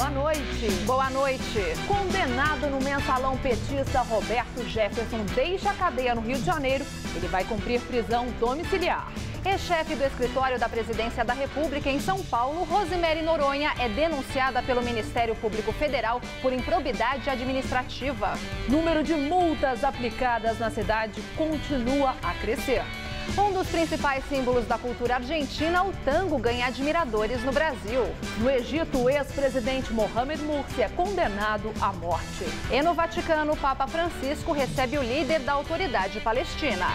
boa noite. Boa noite. Condenado no mensalão petista, Roberto Jefferson deixa a cadeia no Rio de Janeiro. Ele vai cumprir prisão domiciliar. Ex-chefe do escritório da Presidência da República em São Paulo, Rosemary Noronha, é denunciada pelo Ministério Público Federal por improbidade administrativa. Número de multas aplicadas na cidade continua a crescer. Um dos principais símbolos da cultura argentina, o tango, ganha admiradores no Brasil. No Egito, o ex-presidente Mohamed Morsi é condenado à morte. E no Vaticano, o Papa Francisco recebe o líder da autoridade palestina.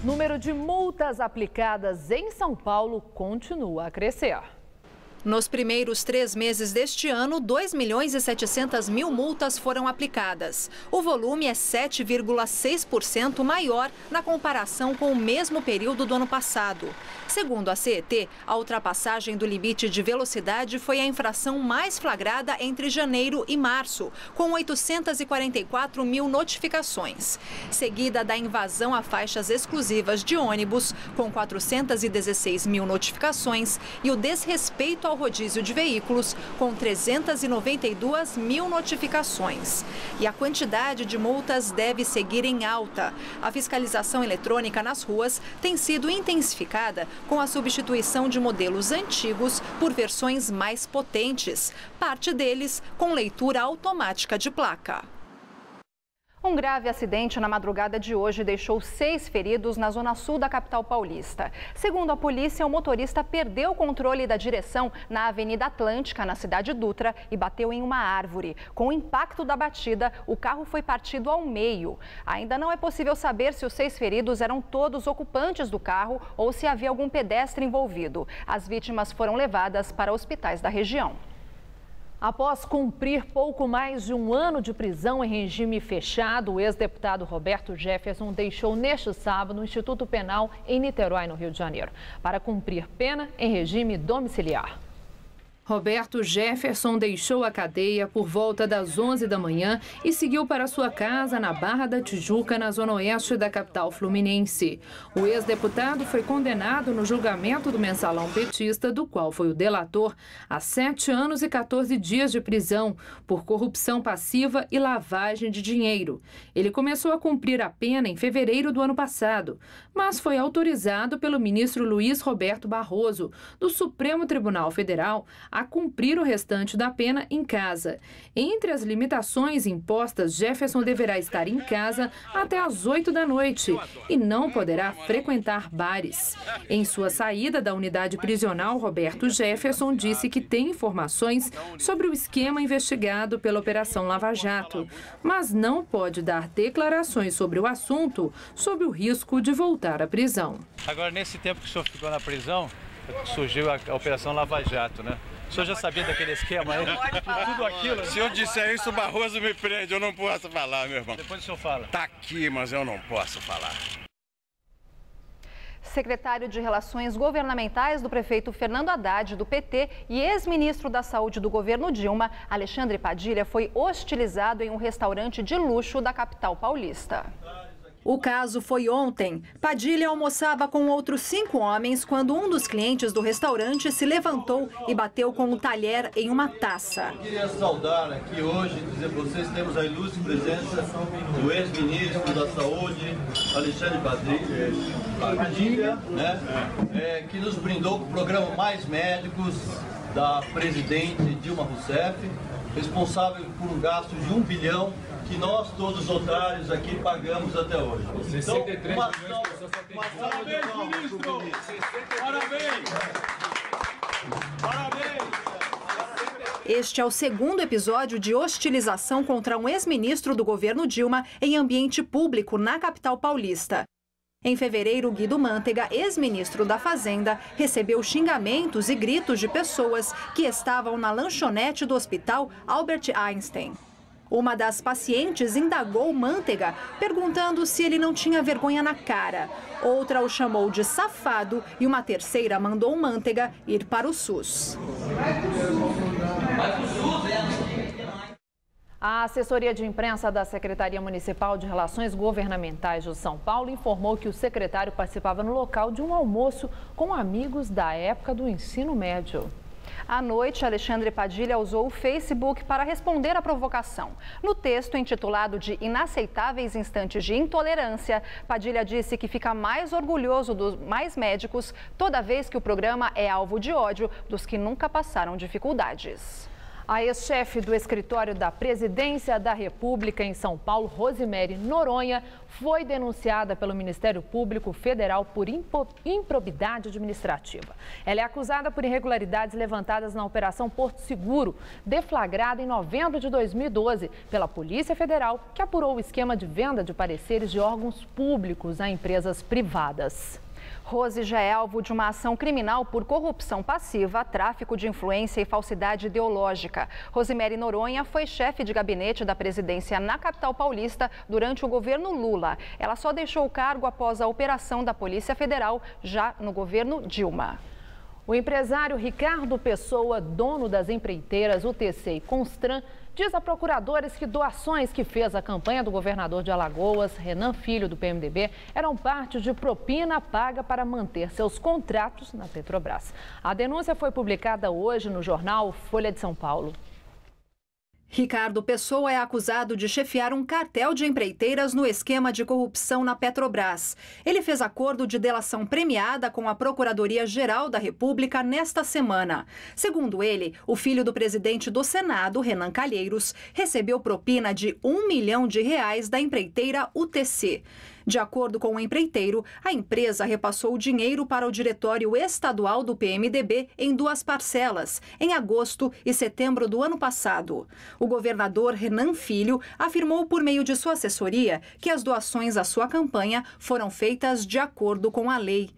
O número de multas aplicadas em São Paulo continua a crescer. Nos primeiros 3 meses deste ano, 2.700.000 multas foram aplicadas. O volume é 7,6% maior na comparação com o mesmo período do ano passado. Segundo a CET, a ultrapassagem do limite de velocidade foi a infração mais flagrada entre janeiro e março, com 844.000 notificações. Seguida da invasão a faixas exclusivas de ônibus, com 416.000 notificações, e o desrespeito ao rodízio de veículos, com 392.000 notificações. E a quantidade de multas deve seguir em alta. A fiscalização eletrônica nas ruas tem sido intensificada com a substituição de modelos antigos por versões mais potentes, parte deles com leitura automática de placa. Um grave acidente na madrugada de hoje deixou 6 feridos na zona sul da capital paulista. Segundo a polícia, o motorista perdeu o controle da direção na Avenida Atlântica, na cidade Dutra, e bateu em uma árvore. Com o impacto da batida, o carro foi partido ao meio. Ainda não é possível saber se os 6 feridos eram todos ocupantes do carro ou se havia algum pedestre envolvido. As vítimas foram levadas para hospitais da região. Após cumprir pouco mais de 1 ano de prisão em regime fechado, o ex-deputado Roberto Jefferson deixou neste sábado o Instituto Penal em Niterói, no Rio de Janeiro, para cumprir pena em regime domiciliar. Roberto Jefferson deixou a cadeia por volta das 11 da manhã e seguiu para sua casa na Barra da Tijuca, na zona oeste da capital fluminense. O ex-deputado foi condenado no julgamento do mensalão petista, do qual foi o delator, a 7 anos e 14 dias de prisão por corrupção passiva e lavagem de dinheiro. Ele começou a cumprir a pena em fevereiro do ano passado, mas foi autorizado pelo ministro Luiz Roberto Barroso, do Supremo Tribunal Federal, a cumprir o restante da pena em casa. Entre as limitações impostas, Jefferson deverá estar em casa até às 8 da noite e não poderá frequentar bares. Em sua saída da unidade prisional, Roberto Jefferson disse que tem informações sobre o esquema investigado pela Operação Lava Jato, mas não pode dar declarações sobre o assunto, sob o risco de voltar à prisão. Agora, nesse tempo que o senhor ficou na prisão, surgiu a Operação Lava Jato, né? O senhor já sabia daquele esquema aí? Tudo aquilo? Se eu disser isso, o Barroso me prende. Eu não posso falar, meu irmão. Depois o senhor fala. Tá aqui, mas eu não posso falar. Secretário de Relações Governamentais do prefeito Fernando Haddad, do PT, e ex-ministro da Saúde do governo Dilma, Alexandre Padilha, foi hostilizado em um restaurante de luxo da capital paulista. O caso foi ontem. Padilha almoçava com outros 5 homens quando um dos clientes do restaurante se levantou e bateu com um talher em uma taça. Eu queria saudar aqui hoje, dizer para vocês, temos a ilustre presença do ex-ministro da Saúde, Alexandre Padilha, né, que nos brindou com o programa Mais Médicos da presidente Dilma Rousseff, responsável por um gasto de 1 bilhão que nós, todos os otários aqui, pagamos até hoje. Então, parabéns, ministro! Parabéns! Parabéns! Este é o segundo episódio de hostilização contra um ex-ministro do governo Dilma em ambiente público na capital paulista. Em fevereiro, Guido Mantega, ex-ministro da Fazenda, recebeu xingamentos e gritos de pessoas que estavam na lanchonete do hospital Albert Einstein. Uma das pacientes indagou Mantega, perguntando se ele não tinha vergonha na cara. Outra o chamou de safado e uma terceira mandou Mantega ir para o SUS. A assessoria de imprensa da Secretaria Municipal de Relações Governamentais de São Paulo informou que o secretário participava no local de um almoço com amigos da época do ensino médio. À noite, Alexandre Padilha usou o Facebook para responder à provocação. No texto intitulado de Inaceitáveis Instantes de Intolerância, Padilha disse que fica mais orgulhoso dos mais médicos toda vez que o programa é alvo de ódio dos que nunca passaram dificuldades. A ex-chefe do escritório da Presidência da República em São Paulo, Rosemary Noronha, foi denunciada pelo Ministério Público Federal por improbidade administrativa. Ela é acusada por irregularidades levantadas na Operação Porto Seguro, deflagrada em novembro de 2012 pela Polícia Federal, que apurou o esquema de venda de pareceres de órgãos públicos a empresas privadas. Rose já é alvo de uma ação criminal por corrupção passiva, tráfico de influência e falsidade ideológica. Rosemary Noronha foi chefe de gabinete da presidência na capital paulista durante o governo Lula. Ela só deixou o cargo após a operação da Polícia Federal, já no governo Dilma. O empresário Ricardo Pessoa, dono das empreiteiras UTC e Constran, diz a procuradores que doações que fez à campanha do governador de Alagoas, Renan Filho, do PMDB, eram parte de propina paga para manter seus contratos na Petrobras. A denúncia foi publicada hoje no jornal Folha de São Paulo. Ricardo Pessoa é acusado de chefiar um cartel de empreiteiras no esquema de corrupção na Petrobras. Ele fez acordo de delação premiada com a Procuradoria-Geral da República nesta semana. Segundo ele, o filho do presidente do Senado, Renan Calheiros, recebeu propina de R$1 milhão da empreiteira UTC. De acordo com o empreiteiro, a empresa repassou o dinheiro para o Diretório Estadual do PMDB em 2 parcelas, em agosto e setembro do ano passado. O governador Renan Filho afirmou por meio de sua assessoria que as doações à sua campanha foram feitas de acordo com a lei.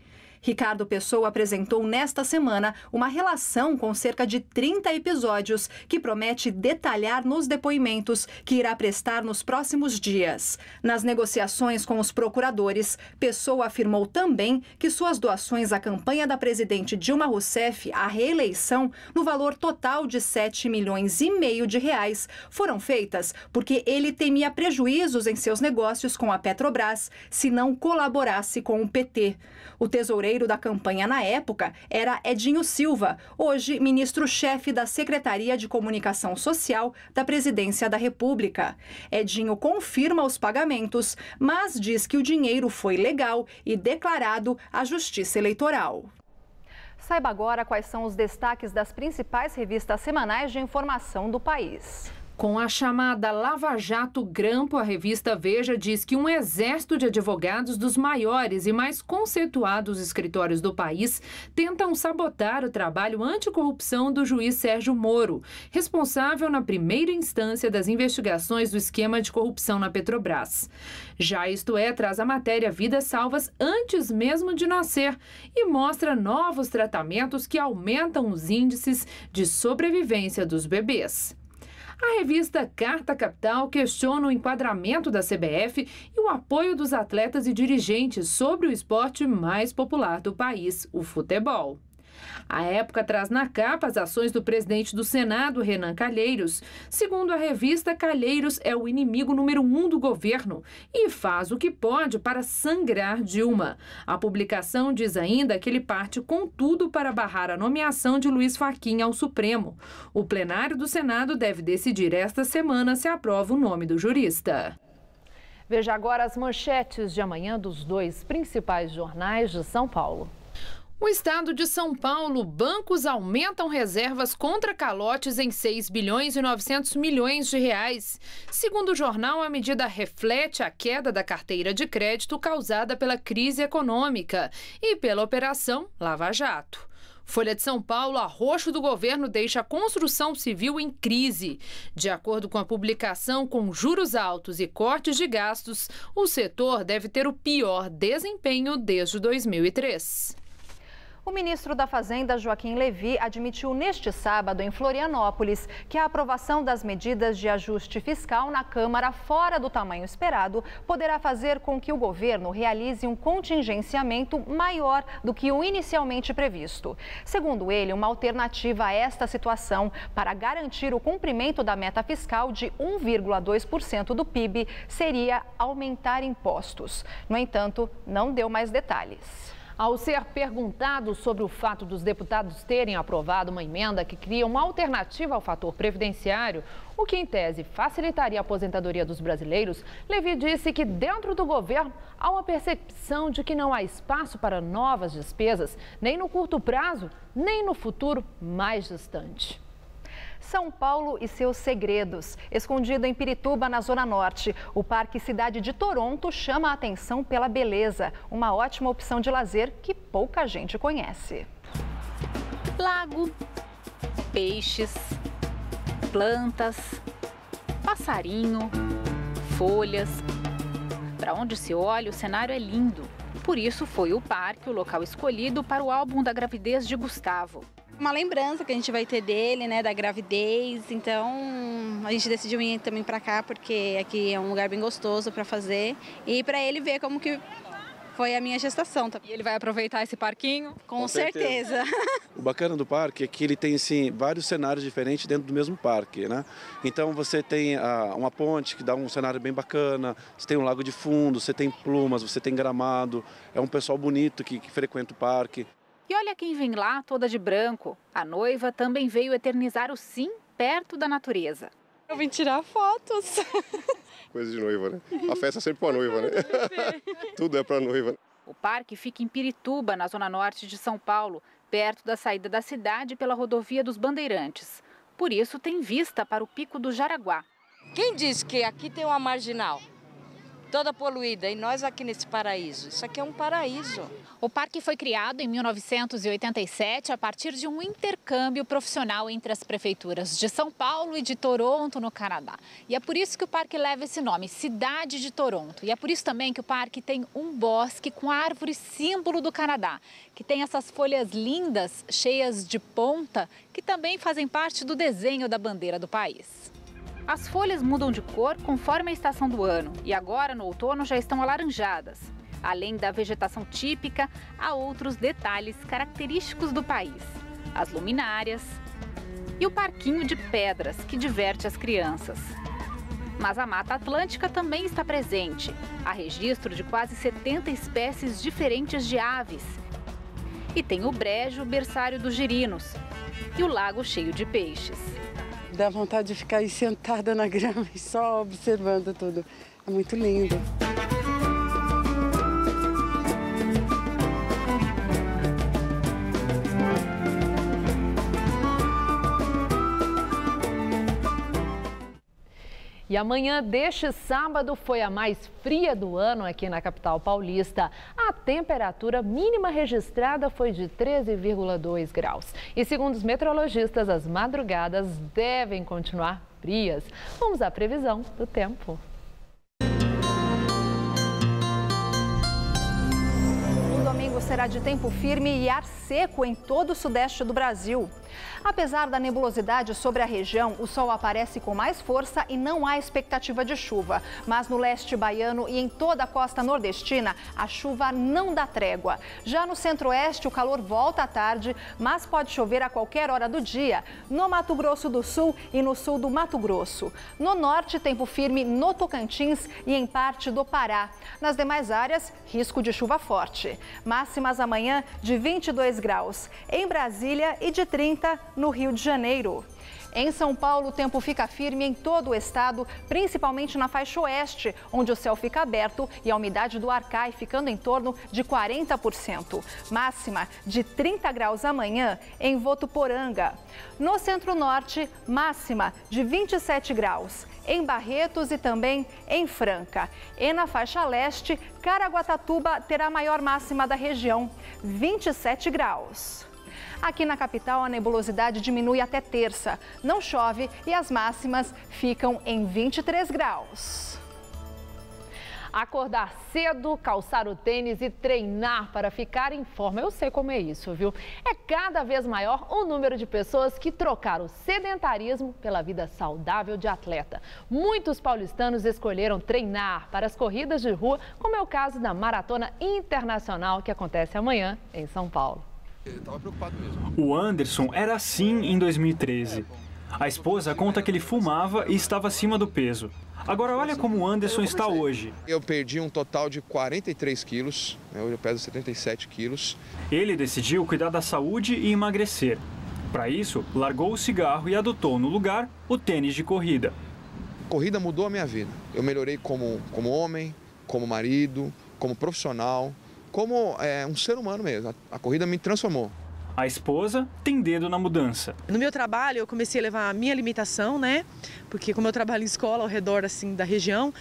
Ricardo Pessoa apresentou nesta semana uma relação com cerca de 30 episódios que promete detalhar nos depoimentos que irá prestar nos próximos dias. Nas negociações com os procuradores, Pessoa afirmou também que suas doações à campanha da presidente Dilma Rousseff à reeleição, no valor total de R$7,5 milhões, foram feitas porque ele temia prejuízos em seus negócios com a Petrobras se não colaborasse com o PT. O tesoureiro da campanha na época era Edinho Silva, hoje ministro-chefe da Secretaria de Comunicação Social da Presidência da República. Edinho confirma os pagamentos, mas diz que o dinheiro foi legal e declarado à Justiça Eleitoral. Saiba agora quais são os destaques das principais revistas semanais de informação do país. Com a chamada Lava Jato Grampo, a revista Veja diz que um exército de advogados dos maiores e mais conceituados escritórios do país tentam sabotar o trabalho anticorrupção do juiz Sérgio Moro, responsável na primeira instância das investigações do esquema de corrupção na Petrobras. Já Isto É traz a matéria Vidas Salvas antes mesmo de nascer e mostra novos tratamentos que aumentam os índices de sobrevivência dos bebês. A revista Carta Capital questiona o enquadramento da CBF e o apoio dos atletas e dirigentes sobre o esporte mais popular do país, o futebol. A Época traz na capa as ações do presidente do Senado, Renan Calheiros. Segundo a revista, Calheiros é o inimigo número 1 do governo e faz o que pode para sangrar Dilma. A publicação diz ainda que ele parte com tudo para barrar a nomeação de Luiz Fachin ao Supremo. O plenário do Senado deve decidir esta semana se aprova o nome do jurista. Veja agora as manchetes de amanhã dos 2 principais jornais de São Paulo. O estado de São Paulo, bancos aumentam reservas contra calotes em 6 bilhões e 900 milhões de reais. Segundo o jornal, a medida reflete a queda da carteira de crédito causada pela crise econômica e pela Operação Lava Jato. Folha de São Paulo, arroxo do governo deixa a construção civil em crise. De acordo com a publicação, com juros altos e cortes de gastos, o setor deve ter o pior desempenho desde 2003. O ministro da Fazenda, Joaquim Levy, admitiu neste sábado, em Florianópolis, que a aprovação das medidas de ajuste fiscal na Câmara fora do tamanho esperado poderá fazer com que o governo realize um contingenciamento maior do que o inicialmente previsto. Segundo ele, uma alternativa a esta situação para garantir o cumprimento da meta fiscal de 1,2% do PIB seria aumentar impostos. No entanto, não deu mais detalhes. Ao ser perguntado sobre o fato dos deputados terem aprovado uma emenda que cria uma alternativa ao fator previdenciário, o que em tese facilitaria a aposentadoria dos brasileiros, Levy disse que dentro do governo há uma percepção de que não há espaço para novas despesas, nem no curto prazo, nem no futuro mais distante. São Paulo e seus segredos. Escondido em Pirituba, na Zona Norte, o Parque Cidade de Toronto chama a atenção pela beleza. Uma ótima opção de lazer que pouca gente conhece. Lago, peixes, plantas, passarinho, folhas. Para onde se olha, o cenário é lindo. Por isso, foi o parque o local escolhido para o álbum da gravidez de Gustavo. Uma lembrança que a gente vai ter dele, né, da gravidez, então a gente decidiu ir também para cá porque aqui é um lugar bem gostoso para fazer e para ele ver como que foi a minha gestação. E ele vai aproveitar esse parquinho? Com certeza. O bacana do parque é que ele tem sim, vários cenários diferentes dentro do mesmo parque, né? Então você tem uma ponte que dá um cenário bem bacana, você tem um lago de fundo, você tem plumas, você tem gramado, é um pessoal bonito que frequenta o parque. E olha quem vem lá toda de branco. A noiva também veio eternizar o sim perto da natureza. Eu vim tirar fotos. Coisa de noiva, né? A festa é sempre pra noiva, né? Tudo é pra noiva. O parque fica em Pirituba, na zona norte de São Paulo, perto da saída da cidade pela rodovia dos Bandeirantes. Por isso tem vista para o Pico do Jaraguá. Quem disse que aqui tem uma marginal toda poluída e nós aqui nesse paraíso? Isso aqui é um paraíso. O parque foi criado em 1987 a partir de um intercâmbio profissional entre as prefeituras de São Paulo e de Toronto, no Canadá. E é por isso que o parque leva esse nome, Cidade de Toronto. E é por isso também que o parque tem um bosque com a árvore símbolo do Canadá, que tem essas folhas lindas, cheias de ponta, que também fazem parte do desenho da bandeira do país. As folhas mudam de cor conforme a estação do ano e agora, no outono, já estão alaranjadas. Além da vegetação típica, há outros detalhes característicos do país. As luminárias e o parquinho de pedras, que diverte as crianças. Mas a Mata Atlântica também está presente. Há registro de quase 70 espécies diferentes de aves. E tem o brejo, berçário dos girinos, e o lago cheio de peixes. Dá vontade de ficar aí sentada na grama e só observando tudo. É muito lindo. E a manhã deste sábado foi a mais fria do ano aqui na capital paulista. A temperatura mínima registrada foi de 13,2 graus. E segundo os meteorologistas, as madrugadas devem continuar frias. Vamos à previsão do tempo. O domingo será de tempo firme e ar seco em todo o sudeste do Brasil. Apesar da nebulosidade sobre a região, o sol aparece com mais força e não há expectativa de chuva. Mas no leste baiano e em toda a costa nordestina, a chuva não dá trégua. Já no centro-oeste, o calor volta à tarde, mas pode chover a qualquer hora do dia, no Mato Grosso do Sul e no sul do Mato Grosso. No norte, tempo firme no Tocantins e em parte do Pará. Nas demais áreas, risco de chuva forte. Máximas amanhã de 22 graus em Brasília e de 30 no Rio de Janeiro. Em São Paulo, o tempo fica firme em todo o estado, principalmente na faixa oeste, onde o céu fica aberto e a umidade do ar cai, ficando em torno de 40%. Máxima de 30 graus amanhã em Votuporanga. No centro-norte, máxima de 27 graus. Em Barretos e também em Franca. E na faixa leste, Caraguatatuba terá a maior máxima da região, 27 graus. Aqui na capital, a nebulosidade diminui até terça. Não chove e as máximas ficam em 23 graus. Acordar cedo, calçar o tênis e treinar para ficar em forma. Eu sei como é isso, viu? É cada vez maior o número de pessoas que trocaram o sedentarismo pela vida saudável de atleta. Muitos paulistanos escolheram treinar para as corridas de rua, como é o caso da Maratona Internacional, que acontece amanhã em São Paulo. Eu estava preocupado mesmo. O Anderson era assim em 2013. A esposa conta que ele fumava e estava acima do peso. Agora olha como o Anderson está hoje. Eu perdi um total de 43 quilos, hoje eu peso 77 quilos. Ele decidiu cuidar da saúde e emagrecer. Para isso, largou o cigarro e adotou no lugar o tênis de corrida. A corrida mudou a minha vida. Eu melhorei como homem, como marido, como profissional, como um ser humano mesmo. A corrida me transformou. A esposa tem dedo na mudança. No meu trabalho, eu comecei a levar a minha alimentação, né? Porque como eu trabalho em escola ao redor assim da região,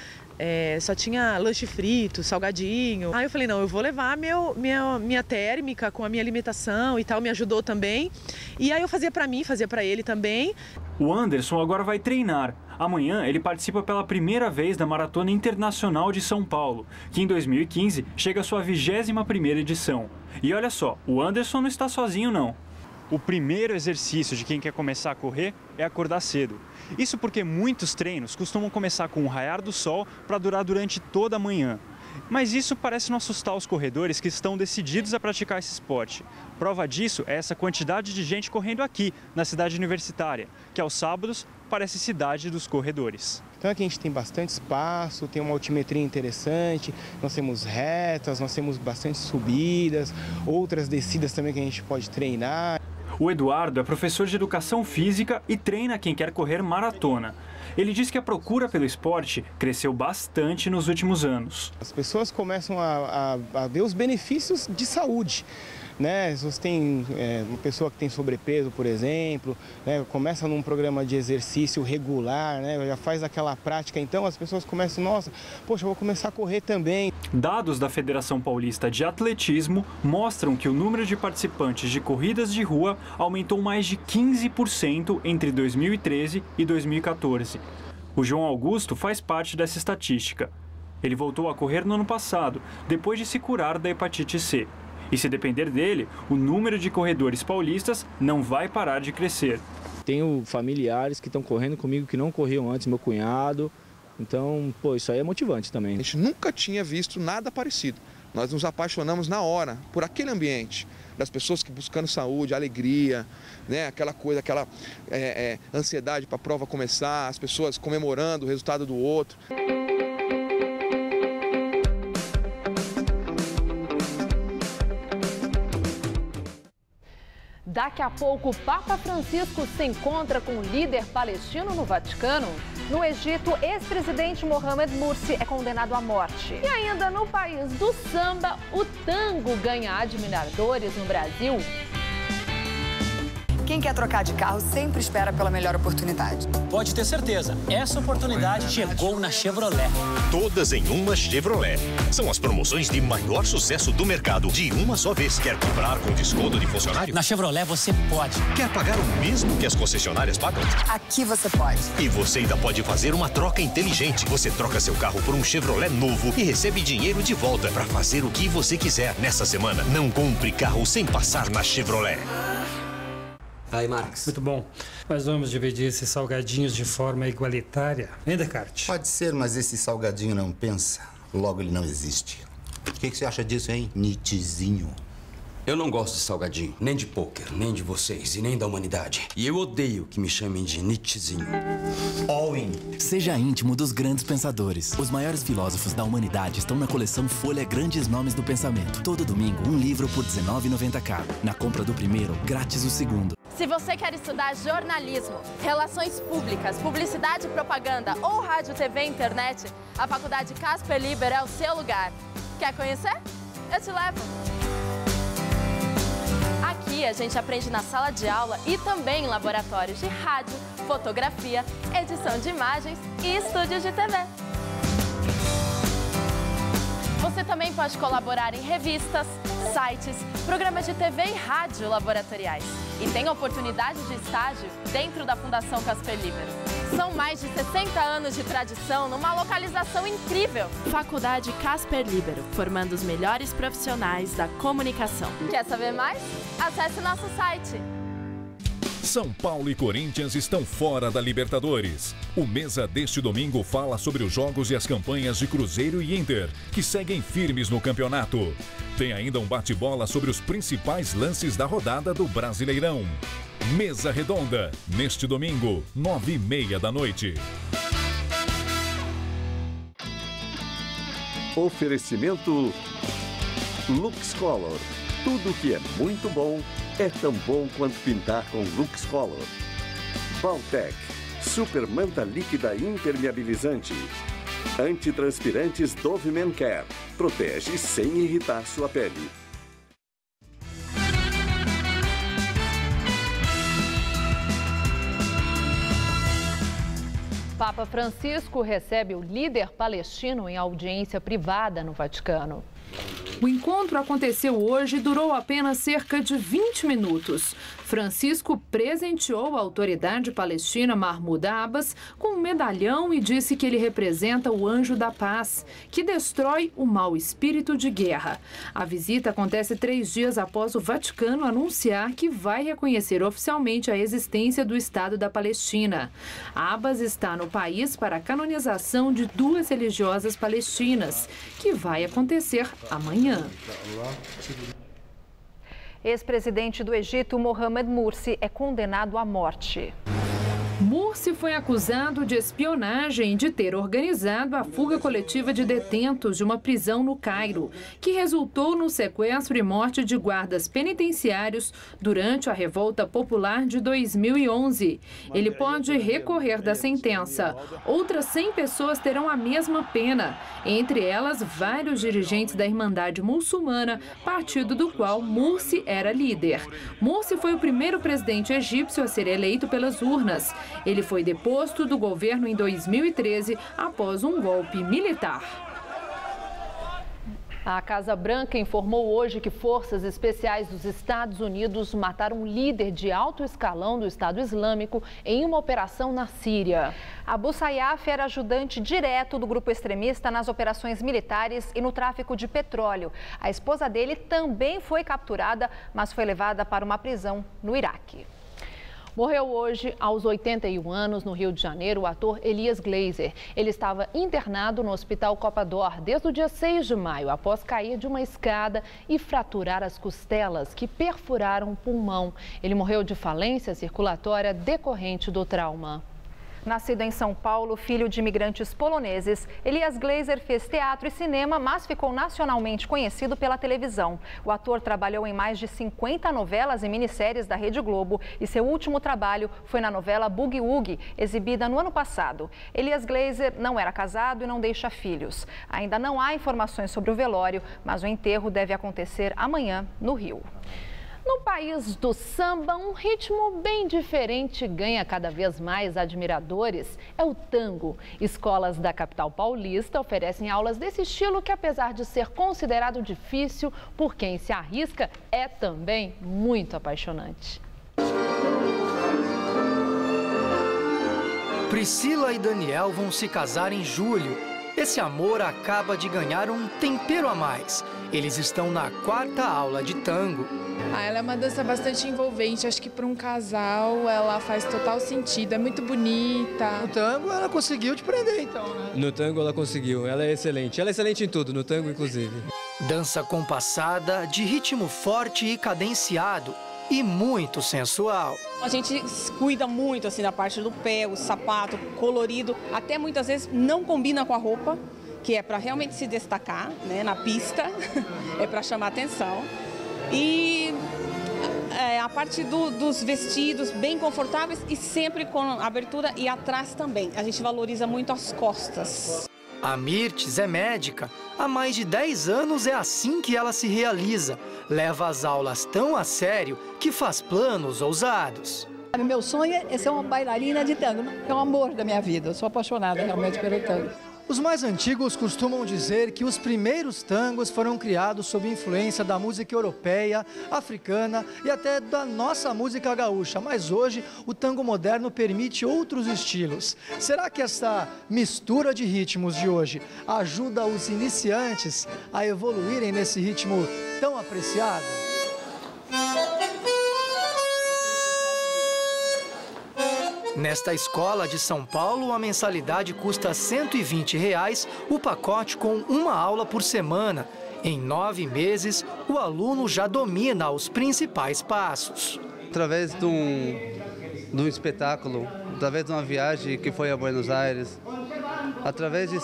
só tinha lanche frito, salgadinho. Aí eu falei, não, eu vou levar minha térmica com a minha alimentação e tal, me ajudou também. E aí eu fazia para mim, fazia para ele também. O Anderson agora vai treinar. Amanhã ele participa pela primeira vez da Maratona Internacional de São Paulo, que em 2015 chega à sua 21ª edição. E olha só, o Anderson não está sozinho não. O primeiro exercício de quem quer começar a correr é acordar cedo. Isso porque muitos treinos costumam começar com o raiar do sol para durar durante toda a manhã. Mas isso parece não assustar os corredores que estão decididos a praticar esse esporte. Prova disso é essa quantidade de gente correndo aqui, na cidade universitária, que aos sábados parece cidade dos corredores. Então aqui a gente tem bastante espaço, tem uma altimetria interessante, nós temos retas, nós temos bastante subidas, outras descidas também que a gente pode treinar. O Eduardo é professor de educação física e treina quem quer correr maratona. Ele diz que a procura pelo esporte cresceu bastante nos últimos anos. As pessoas começam a ver os benefícios de saúde. Né? Se você tem uma pessoa que tem sobrepeso, por exemplo, né? Começa num programa de exercício regular, né? Já faz aquela prática, então as pessoas começam, nossa, poxa, eu vou começar a correr também. Dados da Federação Paulista de Atletismo mostram que o número de participantes de corridas de rua aumentou mais de 15% entre 2013 e 2014. O João Augusto faz parte dessa estatística. Ele voltou a correr no ano passado, depois de se curar da hepatite C. E se depender dele, o número de corredores paulistas não vai parar de crescer. Tenho familiares que estão correndo comigo que não corriam antes, meu cunhado. Então, isso aí é motivante também. A gente nunca tinha visto nada parecido. Nós nos apaixonamos na hora por aquele ambiente, das pessoas que buscando saúde, alegria, né? Aquela coisa, aquela ansiedade para a prova começar, as pessoas comemorando o resultado do outro. Daqui a pouco, o Papa Francisco se encontra com o líder palestino no Vaticano. No Egito, ex-presidente Mohamed Morsi é condenado à morte. E ainda no país do samba, o tango ganha admiradores no Brasil. Quem quer trocar de carro sempre espera pela melhor oportunidade. Pode ter certeza, essa oportunidade chegou na Chevrolet. Todas em uma Chevrolet. São as promoções de maior sucesso do mercado de uma só vez. Quer comprar com desconto de funcionário? Na Chevrolet você pode. Quer pagar o mesmo que as concessionárias pagam? Aqui você pode. E você ainda pode fazer uma troca inteligente. Você troca seu carro por um Chevrolet novo e recebe dinheiro de volta para fazer o que você quiser. Nessa semana, não compre carro sem passar na Chevrolet. Aí, Marcos. Muito bom. Nós vamos dividir esses salgadinhos de forma igualitária, hein, Descartes? Pode ser, mas esse salgadinho não pensa, logo ele não existe. O que você acha disso, hein, Nietzschezinho? Eu não gosto de salgadinho, nem de pôquer, nem de vocês e nem da humanidade. E eu odeio que me chamem de Nietzschezinho. All-in. Seja íntimo dos grandes pensadores. Os maiores filósofos da humanidade estão na coleção Folha Grandes Nomes do Pensamento. Todo domingo, um livro por R$19,90 cada. Na compra do primeiro, grátis o segundo. Se você quer estudar jornalismo, relações públicas, publicidade e propaganda ou rádio, TV e internet, a Faculdade Casper Liber é o seu lugar. Quer conhecer? Eu te levo! Aqui a gente aprende na sala de aula e também em laboratórios de rádio, fotografia, edição de imagens e estúdios de TV. Você também pode colaborar em revistas, sites, programas de TV e rádio laboratoriais. E tem oportunidade de estágio dentro da Fundação Casper Liber. São mais de 60 anos de tradição numa localização incrível. Faculdade Casper Libero, formando os melhores profissionais da comunicação. Quer saber mais? Acesse nosso site. São Paulo e Corinthians estão fora da Libertadores. O Mesa deste domingo fala sobre os jogos e as campanhas de Cruzeiro e Inter, que seguem firmes no campeonato. Tem ainda um bate-bola sobre os principais lances da rodada do Brasileirão. Mesa Redonda, neste domingo, 9h30 da noite. Oferecimento LuxColor. Tudo que é muito bom é tão bom quanto pintar com LuxColor. Baltec, super manta líquida impermeabilizante. Antitranspirantes Dove Men Care. Protege sem irritar sua pele. Papa Francisco recebe o líder palestino em audiência privada no Vaticano. O encontro aconteceu hoje e durou apenas cerca de 20 minutos. Francisco presenteou a autoridade palestina Mahmoud Abbas com um medalhão e disse que ele representa o anjo da paz, que destrói o mau espírito de guerra. A visita acontece 3 dias após o Vaticano anunciar que vai reconhecer oficialmente a existência do Estado da Palestina. Abbas está no país para a canonização de 2 religiosas palestinas, que vai acontecer amanhã. Ex-presidente do Egito, Mohamed Morsi, é condenado à morte. Morsi foi acusado de espionagem e de ter organizado a fuga coletiva de detentos de uma prisão no Cairo, que resultou no sequestro e morte de guardas penitenciários durante a revolta popular de 2011. Ele pode recorrer da sentença. Outras 100 pessoas terão a mesma pena, entre elas vários dirigentes da Irmandade Muçulmana, partido do qual Morsi era líder. Morsi foi o primeiro presidente egípcio a ser eleito pelas urnas. Ele foi deposto do governo em 2013 após um golpe militar. A Casa Branca informou hoje que forças especiais dos Estados Unidos mataram um líder de alto escalão do Estado Islâmico em uma operação na Síria. Abu Sayyaf era ajudante direto do grupo extremista nas operações militares e no tráfico de petróleo. A esposa dele também foi capturada, mas foi levada para uma prisão no Iraque. Morreu hoje, aos 81 anos, no Rio de Janeiro, o ator Elias Glazer. Ele estava internado no Hospital Copa d'Or desde o dia 6 de maio, após cair de uma escada e fraturar as costelas, que perfuraram o pulmão. Ele morreu de falência circulatória decorrente do trauma. Nascido em São Paulo, filho de imigrantes poloneses, Elias Glazer fez teatro e cinema, mas ficou nacionalmente conhecido pela televisão. O ator trabalhou em mais de 50 novelas e minisséries da Rede Globo e seu último trabalho foi na novela Boogie Woogie, exibida no ano passado. Elias Glazer não era casado e não deixa filhos. Ainda não há informações sobre o velório, mas o enterro deve acontecer amanhã no Rio. No país do samba, um ritmo bem diferente ganha cada vez mais admiradores. É o tango. Escolas da capital paulista oferecem aulas desse estilo que, apesar de ser considerado difícil, por quem se arrisca, é também muito apaixonante. Priscila e Daniel vão se casar em julho. Esse amor acaba de ganhar um tempero a mais. Eles estão na 4ª aula de tango. Ela é uma dança bastante envolvente, acho que para um casal ela faz total sentido, é muito bonita. No tango ela conseguiu te prender então, né? No tango ela conseguiu, ela é excelente em tudo, no tango inclusive. Dança compassada, de ritmo forte e cadenciado e muito sensual. A gente cuida muito assim da parte do pé, o sapato colorido, até muitas vezes não combina com a roupa, que é para realmente se destacar, né, na pista, é para chamar atenção. E a parte dos vestidos bem confortáveis e sempre com abertura e atrás também. A gente valoriza muito as costas. A Mirtes é médica. Há mais de 10 anos é assim que ela se realiza. Leva as aulas tão a sério que faz planos ousados. Meu sonho é ser uma bailarina de tango. É o amor da minha vida. Eu sou apaixonada realmente pelo tango. Os mais antigos costumam dizer que os primeiros tangos foram criados sob influência da música europeia, africana e até da nossa música gaúcha, mas hoje o tango moderno permite outros estilos. Será que essa mistura de ritmos de hoje ajuda os iniciantes a evoluírem nesse ritmo tão apreciado? Nesta escola de São Paulo, a mensalidade custa R$ 120, o pacote com uma aula por semana. Em 9 meses, o aluno já domina os principais passos. Através de um espetáculo, através de uma viagem que foi a Buenos Aires, através de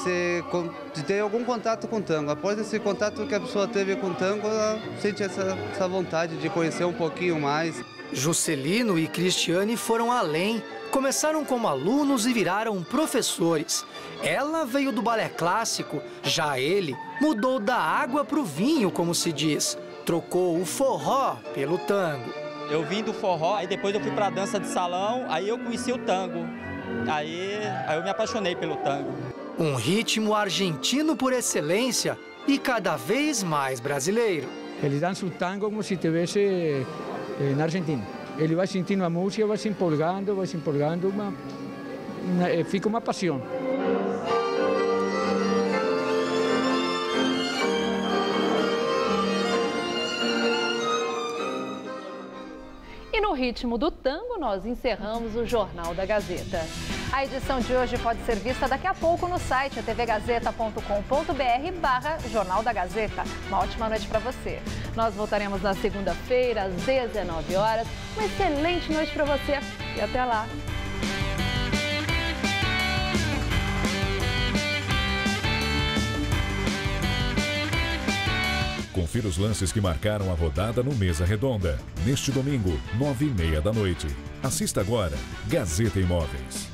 ter algum contato com o tango. Após esse contato que a pessoa teve com o tango, ela sente essa vontade de conhecer um pouquinho mais. Juscelino e Cristiane foram além. Começaram como alunos e viraram professores. Ela veio do balé clássico, já ele mudou da água para o vinho, como se diz. Trocou o forró pelo tango. Eu vim do forró, aí depois eu fui para a dança de salão, aí eu conheci o tango. Aí eu me apaixonei pelo tango. Um ritmo argentino por excelência e cada vez mais brasileiro. Ele dança o tango como se estivesse na Argentina. Ele vai sentindo a música, vai se empolgando, fica uma paixão. E no ritmo do tango, nós encerramos o Jornal da Gazeta. A edição de hoje pode ser vista daqui a pouco no site tvgazeta.com.br/Jornal da Gazeta. Uma ótima noite para você. Nós voltaremos na segunda-feira, às 19 horas. Uma excelente noite para você e até lá. Confira os lances que marcaram a rodada no Mesa Redonda. Neste domingo, 9h30 da noite. Assista agora Gazeta Imóveis.